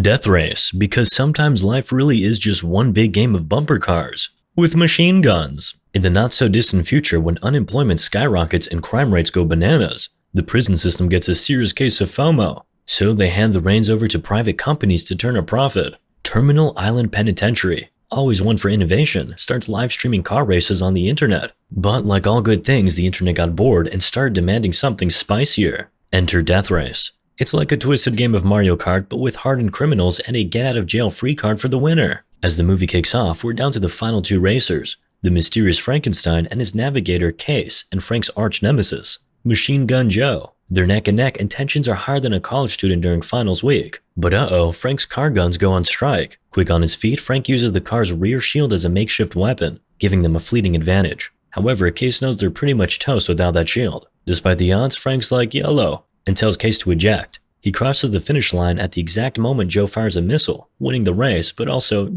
Death Race, because sometimes life really is just one big game of bumper cars with machine guns. In the not-so-distant future, when unemployment skyrockets and crime rates go bananas, the prison system gets a serious case of FOMO, so they hand the reins over to private companies to turn a profit. Terminal Island Penitentiary, always one for innovation, starts live-streaming car races on the internet. But like all good things, the internet got bored and started demanding something spicier. Enter Death Race. It's like a twisted game of Mario Kart, but with hardened criminals and a get-out-of-jail-free card for the winner. As the movie kicks off, we're down to the final two racers, the mysterious Frankenstein and his navigator, Case, and Frank's arch-nemesis, Machine Gun Joe. They're neck and neck, and tensions are higher than a college student during finals week. But uh-oh, Frank's car guns go on strike. Quick on his feet, Frank uses the car's rear shield as a makeshift weapon, giving them a fleeting advantage. However, Case knows they're pretty much toast without that shield. Despite the odds, Frank's like, YOLO, and tells Case to eject. He crosses the finish line at the exact moment Joe fires a missile, winning the race, but also,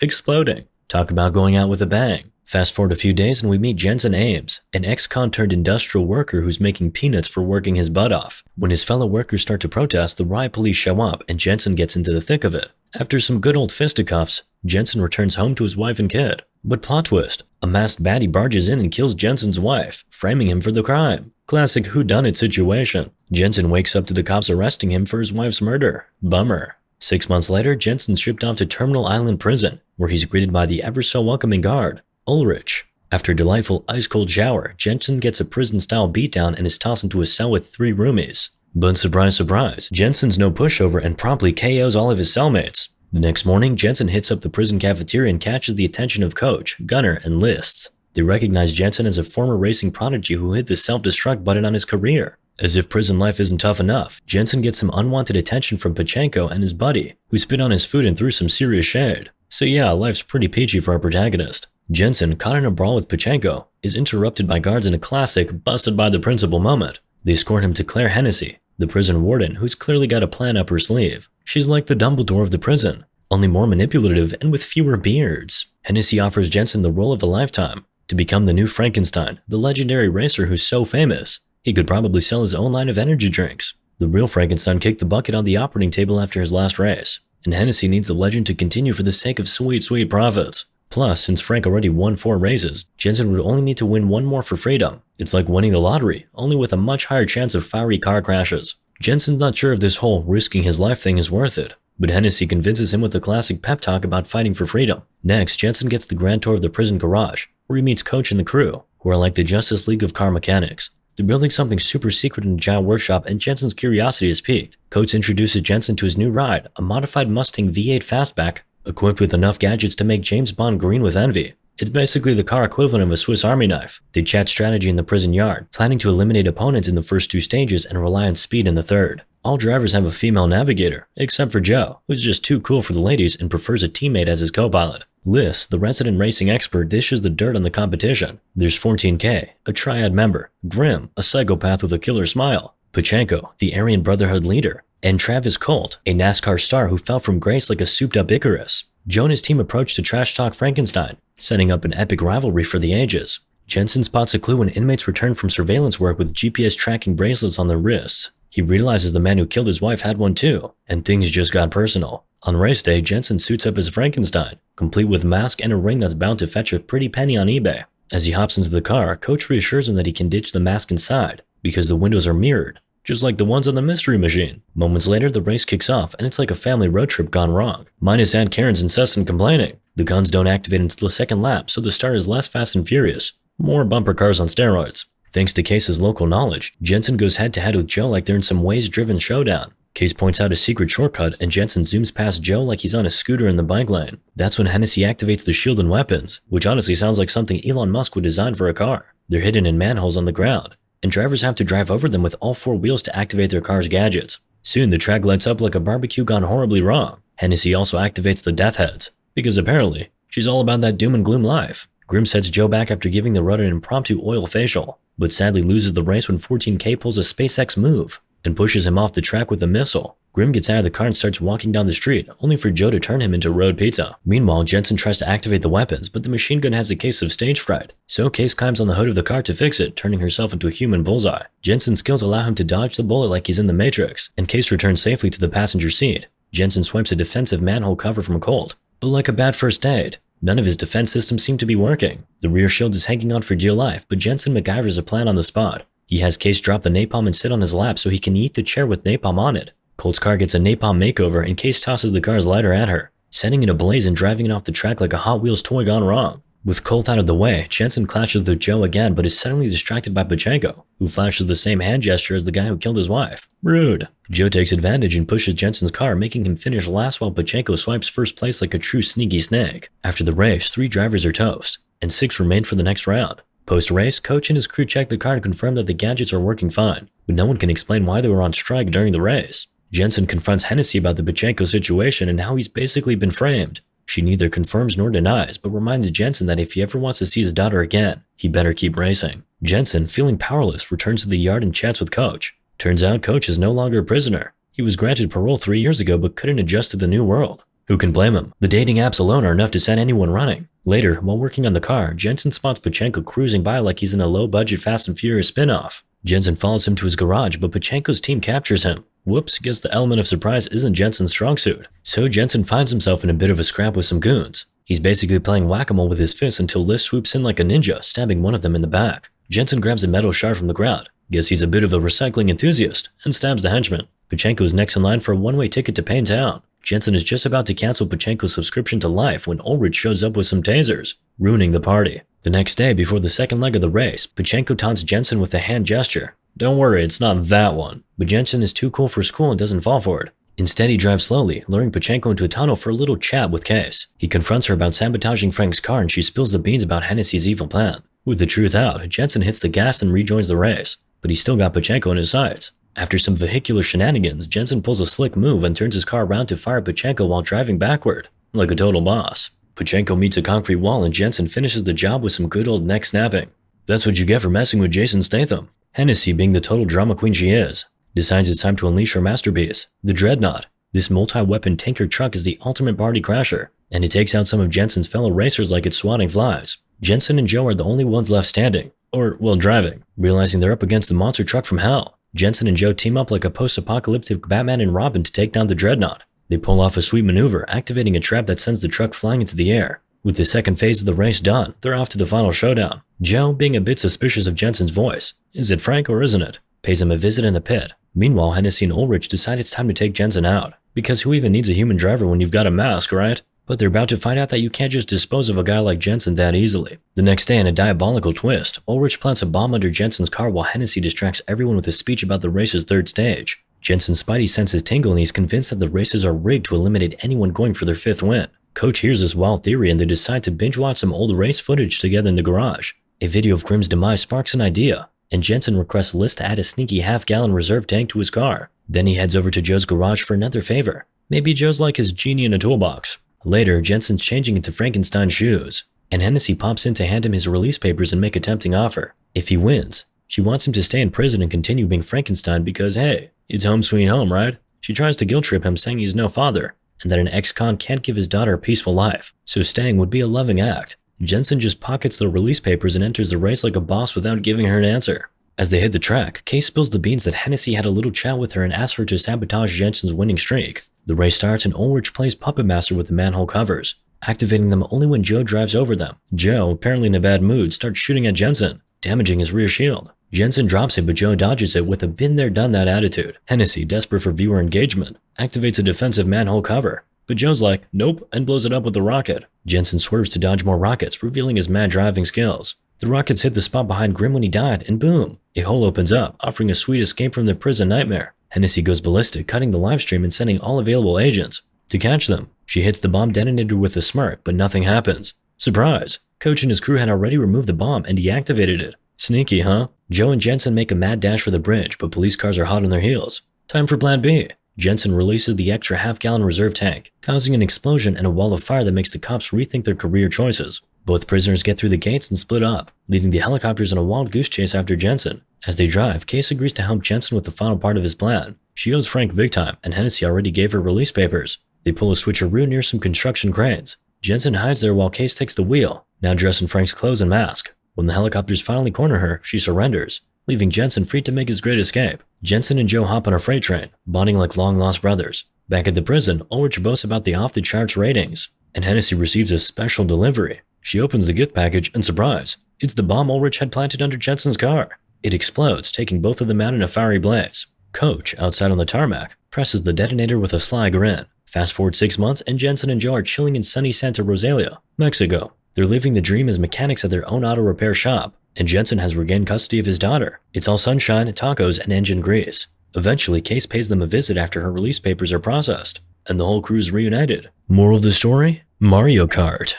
exploding. Talk about going out with a bang. Fast forward a few days and we meet Jensen Ames, an ex-con turned industrial worker who's making peanuts for working his butt off. When his fellow workers start to protest, the riot police show up and Jensen gets into the thick of it. After some good old fisticuffs, Jensen returns home to his wife and kid. But plot twist, a masked baddie barges in and kills Jensen's wife, framing him for the crime. Classic whodunit situation. Jensen wakes up to the cops arresting him for his wife's murder. Bummer. 6 months later, Jensen's shipped off to Terminal Island Prison, where he's greeted by the ever-so-welcoming guard, Ulrich. After a delightful ice-cold shower, Jensen gets a prison-style beatdown and is tossed into a cell with 3 roomies. But surprise, surprise, Jensen's no pushover and promptly KOs all of his cellmates. The next morning, Jensen hits up the prison cafeteria and catches the attention of Coach, Gunner, and Lists. They recognize Jensen as a former racing prodigy who hit the self-destruct button on his career. As if prison life isn't tough enough, Jensen gets some unwanted attention from Pachenko and his buddy, who spit on his food and threw some serious shade. So yeah, life's pretty peachy for our protagonist. Jensen, caught in a brawl with Pachenko, is interrupted by guards in a classic busted by the principal moment. They escort him to Claire Hennessy, the prison warden, who's clearly got a plan up her sleeve. She's like the Dumbledore of the prison, only more manipulative and with fewer beards. Hennessy offers Jensen the role of a lifetime, to become the new Frankenstein, the legendary racer who's so famous, he could probably sell his own line of energy drinks. The real Frankenstein kicked the bucket on the operating table after his last race, and Hennessy needs the legend to continue for the sake of sweet, sweet profits. Plus, since Frank already won 4 races, Jensen would only need to win 1 more for freedom. It's like winning the lottery, only with a much higher chance of fiery car crashes. Jensen's not sure if this whole risking his life thing is worth it, but Hennessy convinces him with a classic pep talk about fighting for freedom. Next, Jensen gets the grand tour of the prison garage, where he meets Coach and the crew, who are like the Justice League of car mechanics. They're building something super secret in a giant workshop, and Jensen's curiosity is piqued. Coach introduces Jensen to his new ride, a modified Mustang V8 Fastback, equipped with enough gadgets to make James Bond green with envy. It's basically the car equivalent of a Swiss Army knife. They chat strategy in the prison yard, planning to eliminate opponents in the first 2 stages and rely on speed in the third. All drivers have a female navigator, except for Joe, who's just too cool for the ladies and prefers a teammate as his co-pilot. Liz, the resident racing expert, dishes the dirt on the competition. There's 14K, a triad member, Grim, a psychopath with a killer smile, Pachenko, the Aryan Brotherhood leader, and Travis Colt, a NASCAR star who fell from grace like a souped-up Icarus. Joe and his team approach to trash-talk Frankenstein, setting up an epic rivalry for the ages. Jensen spots a clue when inmates return from surveillance work with GPS tracking bracelets on their wrists. He realizes the man who killed his wife had one too, and things just got personal. On race day, Jensen suits up as Frankenstein, complete with mask and a ring that's bound to fetch a pretty penny on eBay. As he hops into the car, Coach reassures him that he can ditch the mask inside, because the windows are mirrored, just like the ones on the Mystery Machine. Moments later, the race kicks off, and it's like a family road trip gone wrong, minus Aunt Karen's incessant complaining. The guns don't activate until the second lap, so the start is less fast and furious. More bumper cars on steroids. Thanks to Case's local knowledge, Jensen goes head-to-head with Joe like they're in some ways-driven showdown. Case points out a secret shortcut, and Jensen zooms past Joe like he's on a scooter in the bike lane. That's when Hennessy activates the shield and weapons, which honestly sounds like something Elon Musk would design for a car. They're hidden in manholes on the ground, and drivers have to drive over them with all 4 wheels to activate their car's gadgets. Soon, the track lights up like a barbecue gone horribly wrong. Hennessy also activates the death heads, because apparently, she's all about that doom and gloom life. Grim sets Joe back after giving the road an impromptu oil facial, but sadly loses the race when 14K pulls a SpaceX move and pushes him off the track with a missile. Grim gets out of the car and starts walking down the street, only for Joe to turn him into road pizza. Meanwhile, Jensen tries to activate the weapons, but the machine gun has a case of stage fright, so Case climbs on the hood of the car to fix it, turning herself into a human bullseye. Jensen's skills allow him to dodge the bullet like he's in the Matrix, and Case returns safely to the passenger seat. Jensen swipes a defensive manhole cover from Colt, but like a bad first date, none of his defense systems seem to be working. The rear shield is hanging on for dear life, but Jensen MacGyvers a plan on the spot. He has Case drop the napalm and sit on his lap so he can eat the chair with napalm on it. Colt's car gets a napalm makeover and Case tosses the car's lighter at her, setting it ablaze and driving it off the track like a Hot Wheels toy gone wrong. With Colt out of the way, Jensen clashes with Joe again but is suddenly distracted by Pachenko, who flashes the same hand gesture as the guy who killed his wife. Rude. Joe takes advantage and pushes Jensen's car, making him finish last while Pachenko swipes first place like a true sneaky snake. After the race, 3 drivers are toast, and 6 remain for the next round. Post-race, Coach and his crew check the car to confirm that the gadgets are working fine, but no one can explain why they were on strike during the race. Jensen confronts Hennessy about the Pachenko situation and how he's basically been framed. She neither confirms nor denies, but reminds Jensen that if he ever wants to see his daughter again, he better keep racing. Jensen, feeling powerless, returns to the yard and chats with Coach. Turns out Coach is no longer a prisoner. He was granted parole 3 years ago but couldn't adjust to the new world. Who can blame him? The dating apps alone are enough to send anyone running. Later, while working on the car, Jensen spots Pachenko cruising by like he's in a low-budget Fast and Furious spin-off. Jensen follows him to his garage, but Pachenko's team captures him. Whoops, guess the element of surprise isn't Jensen's strong suit. So Jensen finds himself in a bit of a scrap with some goons. He's basically playing whack-a-mole with his fists until Liz swoops in like a ninja, stabbing one of them in the back. Jensen grabs a metal shard from the ground. Guess he's a bit of a recycling enthusiast, and stabs the henchman. Pachenko is next in line for a one-way ticket to Payne Town. Jensen is just about to cancel Pachenko's subscription to Life when Ulrich shows up with some tasers, ruining the party. The next day, before the second leg of the race, Pachenko taunts Jensen with a hand gesture. Don't worry, it's not that one. But Jensen is too cool for school and doesn't fall for it. Instead, he drives slowly, luring Pachenko into a tunnel for a little chat with Case. He confronts her about sabotaging Frank's car and she spills the beans about Hennessy's evil plan. With the truth out, Jensen hits the gas and rejoins the race, but he's still got Pachenko in his sights. After some vehicular shenanigans, Jensen pulls a slick move and turns his car around to fire Pachenko while driving backward, like a total boss. Pachenko meets a concrete wall and Jensen finishes the job with some good old neck snapping. That's what you get for messing with Jason Statham. Hennessy, being the total drama queen she is, decides it's time to unleash her masterpiece, the Dreadnought. This multi-weapon tanker truck is the ultimate party crasher, and it takes out some of Jensen's fellow racers like it's swatting flies. Jensen and Joe are the only ones left standing, or, well, driving, realizing they're up against the monster truck from hell. Jensen and Joe team up like a post-apocalyptic Batman and Robin to take down the Dreadnought. They pull off a sweet maneuver, activating a trap that sends the truck flying into the air. With the second phase of the race done, they're off to the final showdown. Joe, being a bit suspicious of Jensen's voice, is it Frank or isn't it, pays him a visit in the pit. Meanwhile, Hennessy and Ulrich decide it's time to take Jensen out, because who even needs a human driver when you've got a mask, right? But they're about to find out that you can't just dispose of a guy like Jensen that easily. The next day, in a diabolical twist, Ulrich plants a bomb under Jensen's car while Hennessy distracts everyone with a speech about the race's third stage. Jensen's spidey senses tingle and he's convinced that the races are rigged to eliminate anyone going for their 5th win. Coach hears this wild theory and they decide to binge watch some old race footage together in the garage. A video of Grimm's demise sparks an idea, and Jensen requests Liz to add a sneaky half-gallon reserve tank to his car. Then he heads over to Joe's garage for another favor. Maybe Joe's like his genie in a toolbox. Later, Jensen's changing into Frankenstein's shoes, and Hennessy pops in to hand him his release papers and make a tempting offer. If he wins, she wants him to stay in prison and continue being Frankenstein because, hey, it's home sweet home, right? She tries to guilt trip him saying he's no father, and that an ex-con can't give his daughter a peaceful life, so staying would be a loving act. Jensen just pockets the release papers and enters the race like a boss without giving her an answer. As they hit the track, Case spills the beans that Hennessy had a little chat with her and asks her to sabotage Jensen's winning streak. The race starts and Ulrich plays Puppet Master with the manhole covers, activating them only when Joe drives over them. Joe, apparently in a bad mood, starts shooting at Jensen, damaging his rear shield. Jensen drops it, but Joe dodges it with a been there done that attitude. Hennessy, desperate for viewer engagement, activates a defensive manhole cover, but Joe's like, nope, and blows it up with a rocket. Jensen swerves to dodge more rockets, revealing his mad driving skills. The rockets hit the spot behind Grimm when he died, and boom, a hole opens up, offering a sweet escape from the prison nightmare. Hennessy goes ballistic, cutting the livestream and sending all available agents to catch them. She hits the bomb detonator with a smirk, but nothing happens. Surprise! Coach and his crew had already removed the bomb and deactivated it. Sneaky, huh? Joe and Jensen make a mad dash for the bridge, but police cars are hot on their heels. Time for Plan B. Jensen releases the extra half-gallon reserve tank, causing an explosion and a wall of fire that makes the cops rethink their career choices. Both prisoners get through the gates and split up, leading the helicopters in a wild goose chase after Jensen. As they drive, Case agrees to help Jensen with the final part of his plan. She owes Frank big time, and Hennessy already gave her release papers. They pull a switcheroo near some construction cranes. Jensen hides there while Case takes the wheel, now dressed in Frank's clothes and mask. When the helicopters finally corner her, she surrenders, leaving Jensen free to make his great escape. Jensen and Joe hop on a freight train, bonding like long-lost brothers. Back at the prison, Ulrich boasts about the off-the-charts ratings, and Hennessy receives a special delivery. She opens the gift package and surprise, it's the bomb Ulrich had planted under Jensen's car. It explodes, taking both of them out in a fiery blaze. Coach, outside on the tarmac, presses the detonator with a sly grin. Fast forward 6 months, and Jensen and Joe are chilling in sunny Santa Rosalia, Mexico. They're living the dream as mechanics at their own auto repair shop, and Jensen has regained custody of his daughter. It's all sunshine, tacos, and engine grease. Eventually, Case pays them a visit after her release papers are processed, and the whole crew's reunited. Moral of the story? Mario Kart.